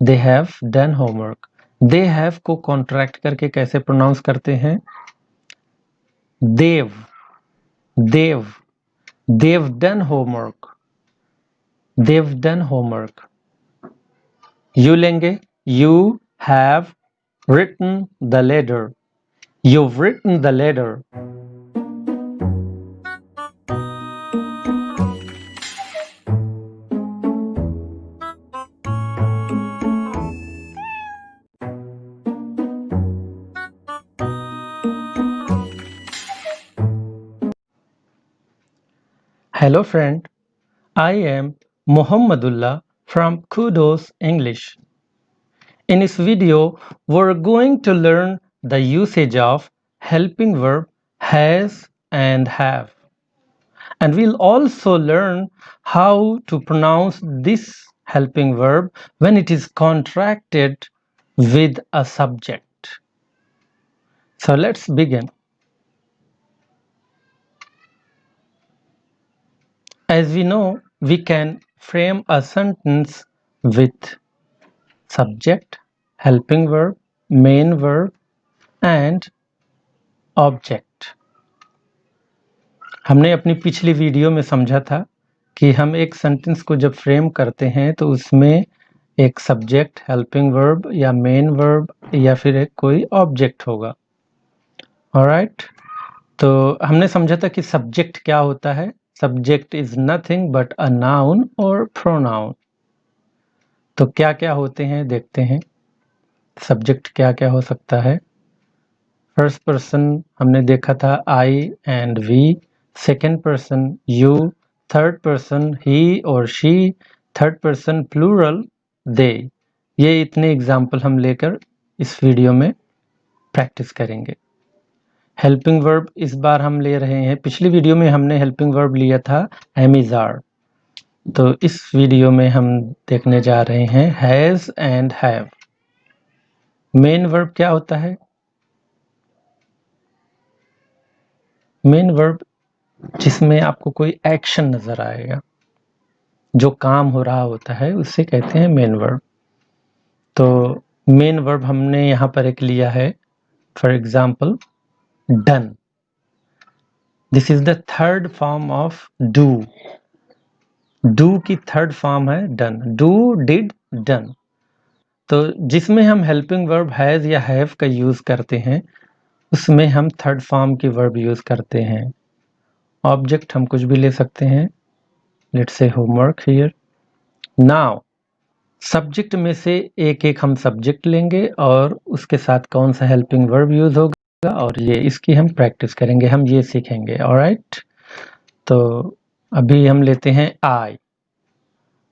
They have done homework. They have को contract करके कैसे प्रोनाउंस करते हैं? They've, they've, they've done homework, they've done homework. You लेंगे, you have written the letter, you've written the letter. Hello friend, I am Muhammadullah from Kudos English. In this video, we're going to learn the usage of helping verb has and have. And we'll also learn how to pronounce this helping verb when it is contracted with a subject. So let's begin. As we know, we can frame a sentence with subject, helping verb, main verb and object. हमने अपनी पिछली video में समझा था कि हम एक sentence को जब फ्रेम करते हैं तो उसमें एक सब्जेक्ट, हेल्पिंग वर्ब या मेन वर्ब या फिर एक कोई ऑब्जेक्ट होगा। ऑलराइट, तो हमने समझा था कि सब्जेक्ट क्या होता है। Subject is nothing but a noun और प्रोनाउन। तो क्या क्या होते हैं देखते हैं। सब्जेक्ट क्या क्या हो सकता है। फर्स्ट पर्सन हमने देखा था I and we, second person you, third person he और she, third person plural they. ये इतने एग्जाम्पल हम लेकर इस वीडियो में प्रैक्टिस करेंगे। हेल्पिंग वर्ब इस बार हम ले रहे हैं, पिछली वीडियो में हमने हेल्पिंग वर्ब लिया था एमिजार, तो इस वीडियो में हम देखने जा रहे हैं has and have. Main verb क्या होता है? मेन वर्ब जिसमें आपको कोई एक्शन नजर आएगा, जो काम हो रहा होता है, उससे कहते हैं मेन वर्ब। तो मेन वर्ब हमने यहाँ पर एक लिया है, for example done. This is the third form of do. Do की थर्ड फॉर्म है डन। Do, did, done. तो जिसमें हम हेल्पिंग वर्ब हैज या हैव का यूज करते हैं उसमें हम थर्ड फॉर्म की वर्ब यूज करते हैं। ऑब्जेक्ट हम कुछ भी ले सकते हैं, let's say homework here. Now subject में से एक एक हम सब्जेक्ट लेंगे और उसके साथ कौन सा हेल्पिंग वर्ब यूज होगा और ये इसकी हम प्रैक्टिस करेंगे, हम ये सीखेंगे। ऑलराइट, तो अभी हम लेते हैं आई।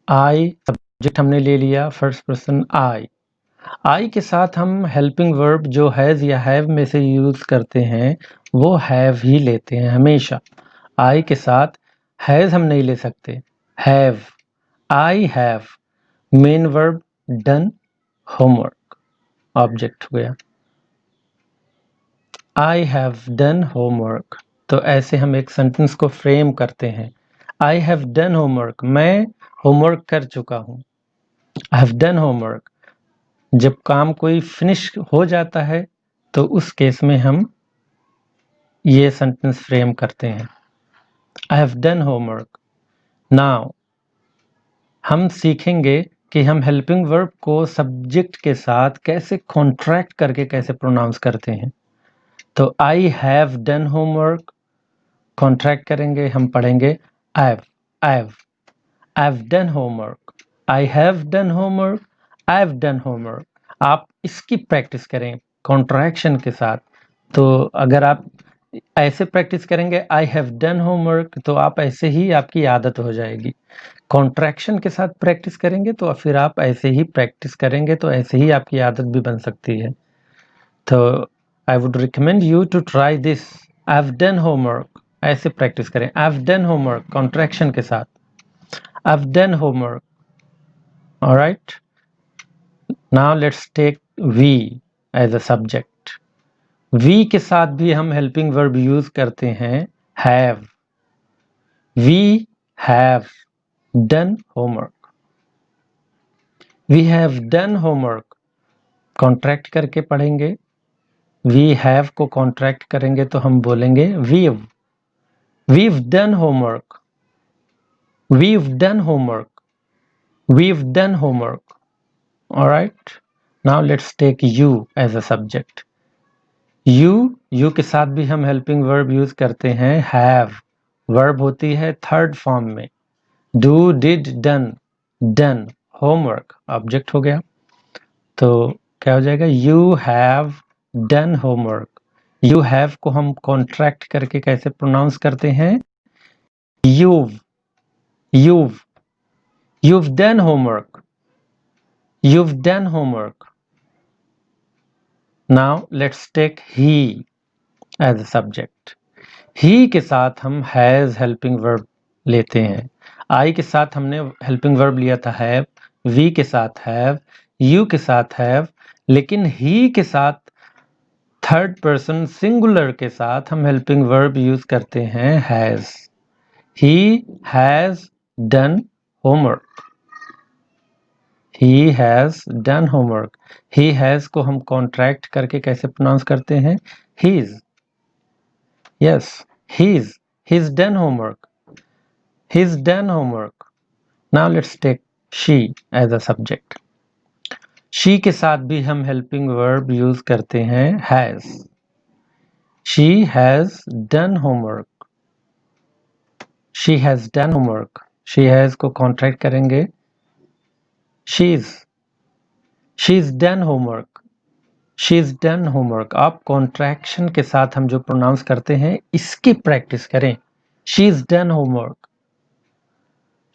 आई सब्जेक्ट हमने ले लिया, फर्स्ट पर्सन आई। आई के साथ हम हेल्पिंग वर्ब जो हैज या हैव में से यूज करते हैं वो हैव ही लेते हैं हमेशा। आई के साथ हैज हम नहीं ले सकते। Have, I have, main verb done, homework object हो गया। आई हैव डन होमवर्क। तो ऐसे हम एक सेंटेंस को फ्रेम करते हैं। आई हैव डन होमवर्क, मैं होमवर्क कर चुका हूँ। आई हैव डन होमवर्क। जब काम कोई फिनिश हो जाता है तो उस केस में हम ये सेंटेंस फ्रेम करते हैं, आई हैव डन होमवर्क। नाउ हम सीखेंगे कि हम हेल्पिंग वर्ब को सब्जेक्ट के साथ कैसे कॉन्ट्रैक्ट करके कैसे प्रोनाउंस करते हैं। तो I have done homework contract करेंगे, हम पढ़ेंगे आई have done homework, I have done homework, I have done homework. आप इसकी प्रैक्टिस करें कॉन्ट्रैक्शन के साथ। तो अगर आप ऐसे प्रैक्टिस करेंगे आई हैव डन होमवर्क तो आप ऐसे ही आपकी आदत हो जाएगी। कॉन्ट्रैक्शन के साथ प्रैक्टिस करेंगे तो फिर आप ऐसे ही प्रैक्टिस करेंगे तो ऐसे ही आपकी आदत भी बन सकती है। तो I would recommend you to try this. I have done homework, ऐसे प्रैक्टिस करें। I have done homework contraction के साथ, I have done homework. Alright, now let's take we as a subject. We के साथ भी हम हेल्पिंग वर्ब यूज करते हैं have. We have done homework. We have done homework, contract करके पढ़ेंगे। वी हैव को कॉन्ट्रैक्ट करेंगे तो हम बोलेंगे we've done homework, we've done homework, we've done homework. Alright, now let's take you as a subject. You के साथ भी हम हेल्पिंग वर्ब यूज करते हैं हैव। वर्ब होती है थर्ड फॉर्म में, do, did, done. Done homework object हो गया, तो क्या हो जाएगा? You have done homework. You have को हम कॉन्ट्रैक्ट करके कैसे प्रोनाउंस करते हैं? you've you've you've done homework, you've done homework. Now let's take he as a subject. he के साथ हम has helping verb लेते हैं। I के साथ हमने helping verb लिया था have, we के साथ have, you के साथ have, लेकिन he के साथ थर्ड पर्सन सिंगुलर के साथ हम हेल्पिंग वर्ब यूज करते हैं has. He has done homework, he has done homework. He has को हम कॉन्ट्रैक्ट करके कैसे प्रोनाउंस करते हैं? He's. Yes, he's done homework, he's done homework. Now let's take she as a subject. She के साथ भी हम हेल्पिंग वर्ब यूज करते हैं has. She has done homework, she has done homework. She has को contract करेंगे she's done homework, she's done homework. आप contraction के साथ हम जो प्रोनाउंस करते हैं इसकी प्रैक्टिस करें। She's done homework,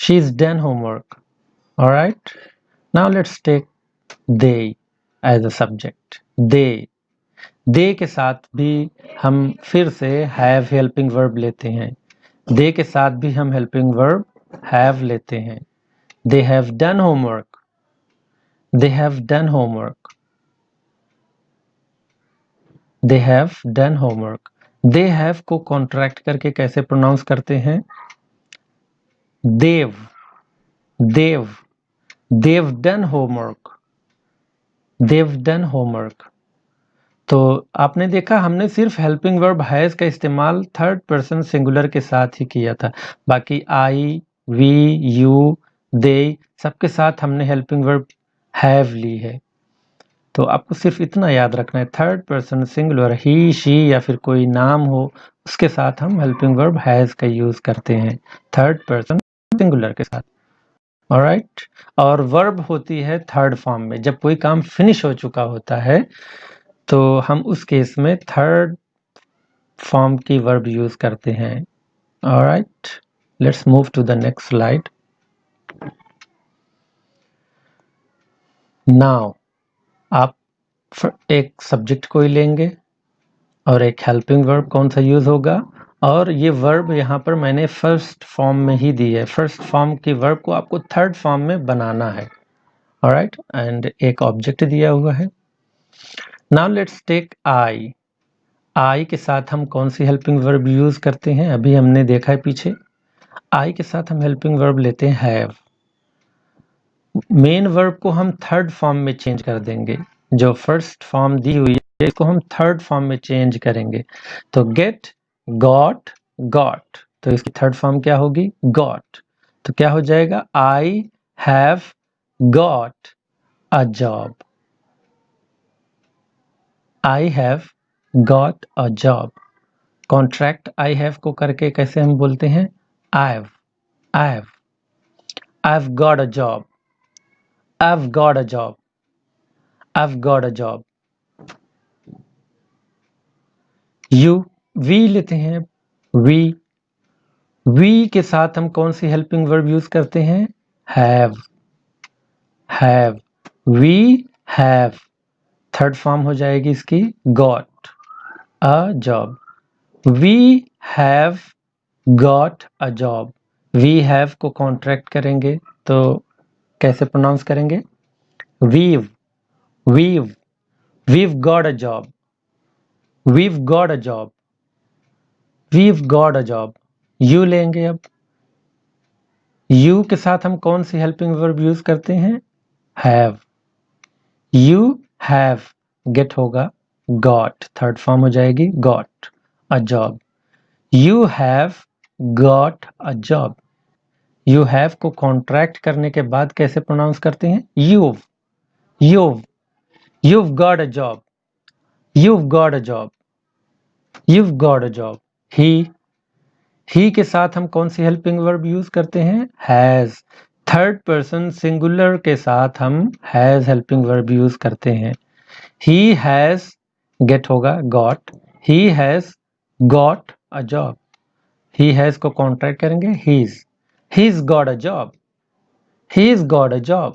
she's done homework. Alright, now let's take they as a subject. They के साथ भी हम फिर से हैव हेल्पिंग वर्ब लेते हैं। दे के साथ भी हम हेल्पिंग वर्ब हैव लेते हैं। They have done homework, they have done homework, they have done homework. They have को कॉन्ट्रैक्ट करके कैसे प्रोनाउंस करते हैं? They've, they've, they've done homework, they've done homework. तो आपने देखा हमने सिर्फ हेल्पिंग वर्ब हैज का इस्तेमाल थर्ड पर्सन सिंगुलर के साथ ही किया था। बाकी आई, वी, यू, दे सबके साथ हमने हेल्पिंग वर्ब हैव ली है। तो आपको सिर्फ इतना याद रखना है, third person singular he, she या फिर कोई नाम हो उसके साथ हम हेल्पिंग वर्ब हैज का यूज करते हैं थर्ड पर्सन सिंगुलर के साथ। ऑलराइट, और वर्ब होती है थर्ड फॉर्म में। जब कोई काम फिनिश हो चुका होता है तो हम उस केस में थर्ड फॉर्म की वर्ब यूज करते हैं। Alright, let's move to the next slide. Now आप एक सब्जेक्ट को ही लेंगे और एक हेल्पिंग वर्ब कौन सा यूज होगा, और ये वर्ब यहाँ पर मैंने फर्स्ट फॉर्म में ही दी है। फर्स्ट फॉर्म की वर्ब को आपको थर्ड फॉर्म में बनाना है। ऑलराइट, एंड एक ऑब्जेक्ट दिया हुआ है। Now let's take I. I के साथ हम कौन सी हेल्पिंग वर्ब यूज करते हैं? अभी हमने देखा है पीछे। आई के साथ हम हेल्पिंग वर्ब लेते हैं हैव। मेन वर्ब को हम थर्ड फॉर्म में चेंज कर देंगे। जो फर्स्ट फॉर्म दी हुई है इसको हम थर्ड फॉर्म में चेंज करेंगे। तो गेट, गॉट, गॉट, तो इसकी थर्ड फॉर्म क्या होगी? गॉट। तो क्या हो जाएगा? I have got a job, I have got a job. Contract I have को करके कैसे हम बोलते हैं? I have got a job, I've got a job, I've got a job. You, we लेते हैं we के साथ हम कौन सी हेल्पिंग वर्ब यूज करते हैं? have, we have। Third form हो जाएगी इसकी got a job, we have got a job। we have को कॉन्ट्रैक्ट करेंगे तो कैसे प्रोनाउंस करेंगे? we've got a job, we've got a job, we've got a job। you लेंगे अब। you के साथ हम कौन सी हेल्पिंग वर्ब यूज करते हैं? हैव। यू हैव गेट होगा गॉट, थर्ड फॉर्म हो जाएगी got a job. You have got a job. You have को कॉन्ट्रैक्ट करने के बाद कैसे प्रोनाउंस करते हैं? you've you've got a job, you've got a job, you've got a job। ही के साथ हम कौन सी हेल्पिंग वर्ब यूज करते हैं? हैज। थर्ड पर्सन सिंगुलर के साथ हम हैज हेल्पिंग वर्ब यूज करते हैं। ही हैज गेट होगा got, he has got a job. He has को कॉन्ट्रैक्ट करेंगे he's got a job, he's got a job।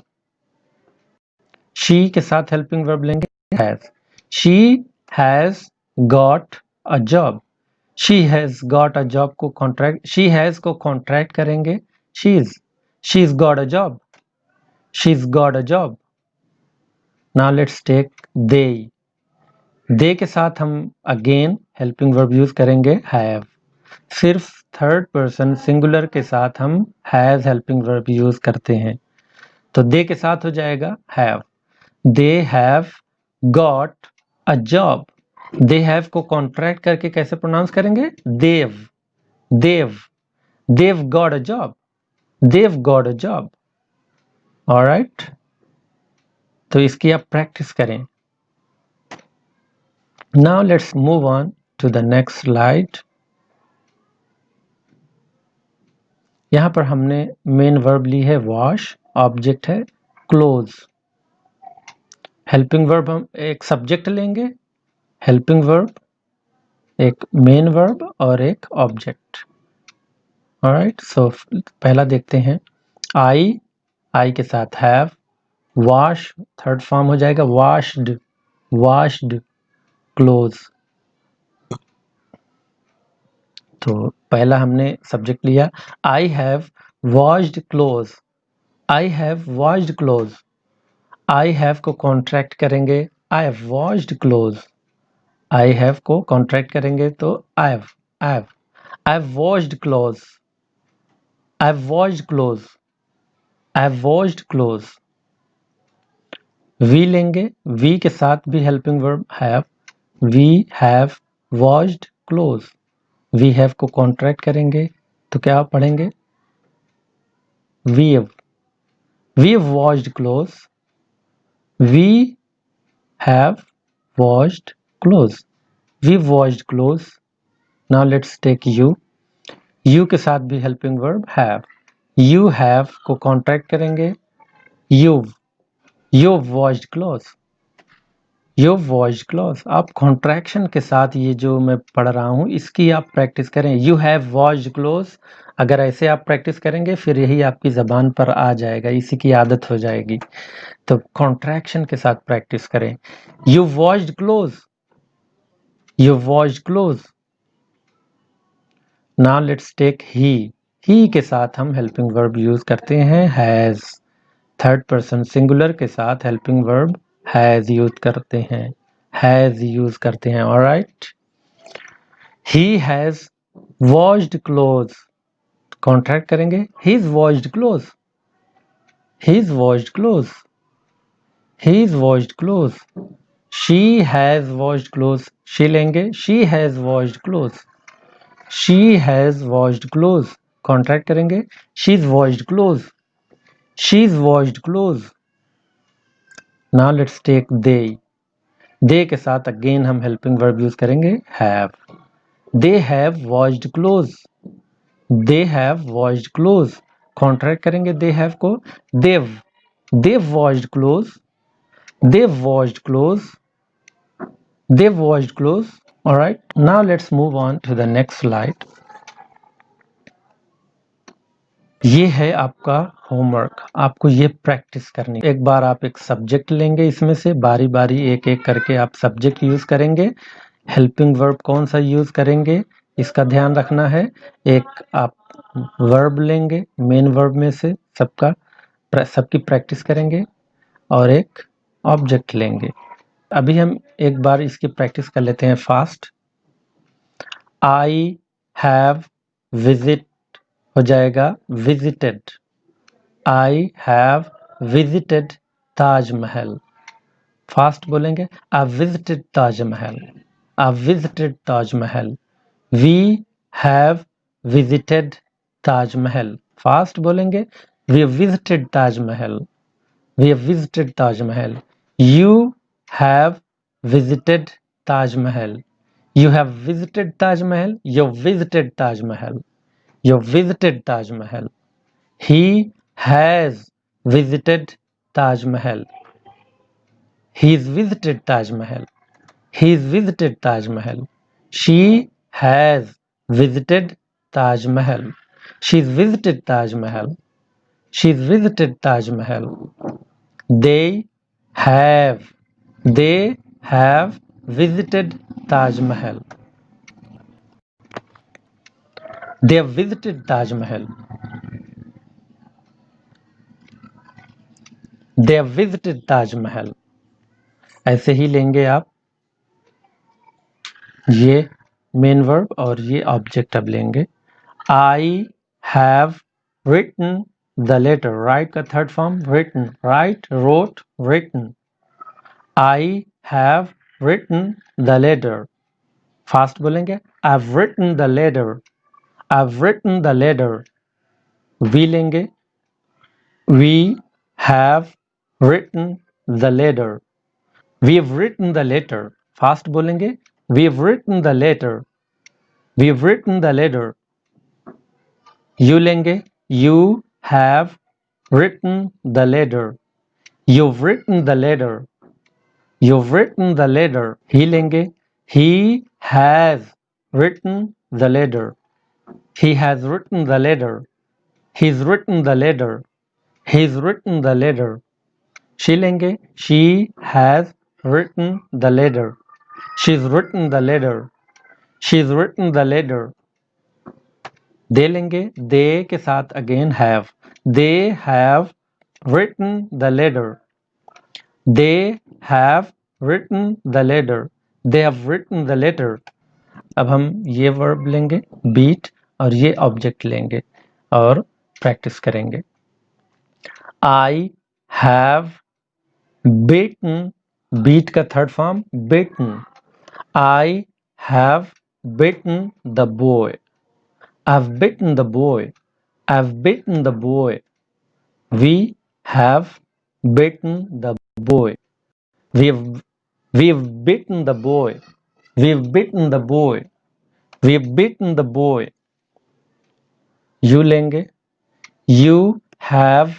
She के साथ हेल्पिंग वर्ब लेंगे has, she has got a job. She has got a job को contract, she has को contract करेंगे she's got a job, she's got a job. Now let's take they के साथ हम again helping verb use करेंगे have. सिर्फ third person singular के साथ हम हैज हेल्पिंग वर्ब यूज करते हैं। तो दे के साथ हो जाएगा have. They have got a job. They have को कॉन्ट्रैक्ट करके कैसे प्रोनाउंस करेंगे? They've they've they've got a job, they've got a job. Alright, तो इसकी आप प्रैक्टिस करें। Now let's move on to the next slide. यहां पर हमने मेन वर्ब ली है वॉश, ऑब्जेक्ट है क्लोज। हेल्पिंग वर्ब हम एक सब्जेक्ट लेंगे, हेल्पिंग वर्ब एक मेन वर्ब और एक ऑब्जेक्ट। ऑलराइट, सो पहला देखते हैं आई के साथ हैव, वॉश थर्ड फॉर्म हो जाएगा वॉश्ड, वॉश्ड क्लोज। तो पहला हमने सब्जेक्ट लिया I have washed clothes, I have washed clothes. I have को कॉन्ट्रैक्ट करेंगे I have washed clothes, I have को कॉन्ट्रैक्ट करेंगे तो I have washed clothes, I have washed clothes, I have washed clothes. We लेंगे, we के साथ भी helping verb have, we have washed clothes. We have को contract करेंगे तो क्या पढ़ेंगे? We have washed clothes, we have washed clothes, we washed clothes. Now let's take you के साथ भी helping verb have, you have को कॉन्ट्रैक्ट करेंगे you washed clothes, you washed clothes. आप कॉन्ट्रैक्शन के साथ ये जो मैं पढ़ रहा हूं इसकी आप प्रैक्टिस करें। यू हैव वॉश्ड क्लोज, अगर ऐसे आप प्रैक्टिस करेंगे फिर यही आपकी जबान पर आ जाएगा, इसी की आदत हो जाएगी। तो कॉन्ट्रैक्शन के साथ प्रैक्टिस करें। You washed clothes, you washed clothes. Now let's take he के साथ हम हेल्पिंग वर्ब यूज करते हैं हैज। थर्ड पर्सन सिंगुलर के साथ हेल्पिंग वर्ब हैज यूज करते हैं, हैज यूज करते हैं। Alright, he has washed clothes, contract करेंगे he's washed clothes, he's washed clothes, he's washed clothes. She has washed clothes, she लेंगे she has washed clothes, she has washed clothes. Contract करेंगे she's washed clothes, she's washed clothes. Now let's take they के साथ again हम helping verb use करेंगे have. They have washed clothes, they have washed clothes. Contract करेंगे they have को they've washed clothes, they've washed clothes, they've washed clothes. Alright, now let's move on to the next slide. ये है आपका homework, आपको ये practice करनी। एक बार आप एक सब्जेक्ट लेंगे, इसमें से बारी बारी एक एक करके आप सब्जेक्ट यूज करेंगे। हेल्पिंग वर्ब कौन सा यूज करेंगे इसका ध्यान रखना है। एक आप वर्ब लेंगे मेन वर्ब में से, सबकी प्रैक्टिस करेंगे और एक ऑब्जेक्ट लेंगे। अभी हम एक बार इसकी प्रैक्टिस कर लेते हैं फास्ट। आई हैव विजिट हो जाएगा visited, I have visited Taj Mahal. Fast बोलेंगे, I've visited Taj Mahal. I've visited Taj Mahal. We have visited Taj Mahal. Fast बोलेंगे, We have visited Taj Mahal. We have visited Taj Mahal. You have visited Taj Mahal. You have visited Taj Mahal. You visited Taj Mahal. You visited Taj Mahal. He has visited Taj Mahal. He's visited Taj Mahal. He's visited Taj Mahal. She has visited Taj Mahal. She's visited Taj Mahal. She's visited Taj Mahal. They have visited Taj Mahal. They have visited Taj Mahal. They have visited Taj Mahal. ऐसे ही लेंगे आप ये main verb और ये object अब लेंगे। I have written the letter. Write का third form written. Write, wrote, written. I have written the letter. Fast बोलेंगे, I've written the letter. I've written the letter. We लेंगे, we have written the letter. We have written the letter. Fast बोलेंगे, we have written the letter. We have written the letter. You लेंगे, you have written the letter. You've written the letter. You've written the letter. He लेंगे, he has written the letter. He has written the letter. He's written the letter. He's written the letter. She लेंगे, she has written the letter. She's written the letter. She's written the letter. दे लेंगे, दे के साथ again have. They have written the letter. They have written the letter. They have written the letter. अब हम ये verb लेंगे beat और ये object लेंगे और प्रैक्टिस करेंगे। I have beaten, बीट का third form beaten. I have beaten the boy. I've beaten the boy. I've beaten the boy. We have beaten the boy. We've beaten the boy. We've beaten the boy. We've beaten the boy. You लेंगे, you have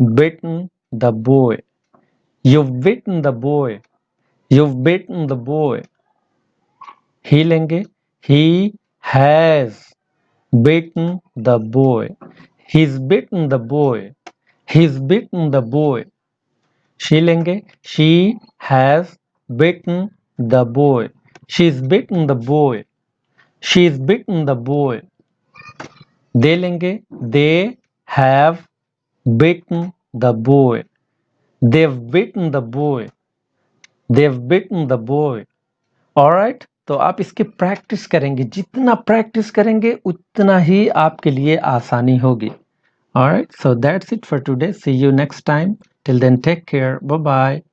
beaten the boy. You've beaten the boy. You've beaten the boy. He लेंगे, he has beaten the boy. He's beaten the boy. He's beaten the boy. She लेंगे, she has beaten the boy. She's beaten the boy. She's beaten the boy. they लेंगे, they have beaten the boy. They've beaten the boy. They've beaten the boy. Alright? तो आप इसकी practice करेंगे, जितना practice करेंगे उतना ही आपके लिए आसानी होगी। Alright, so that's it for today. See you next time. Till then, take care. Bye bye.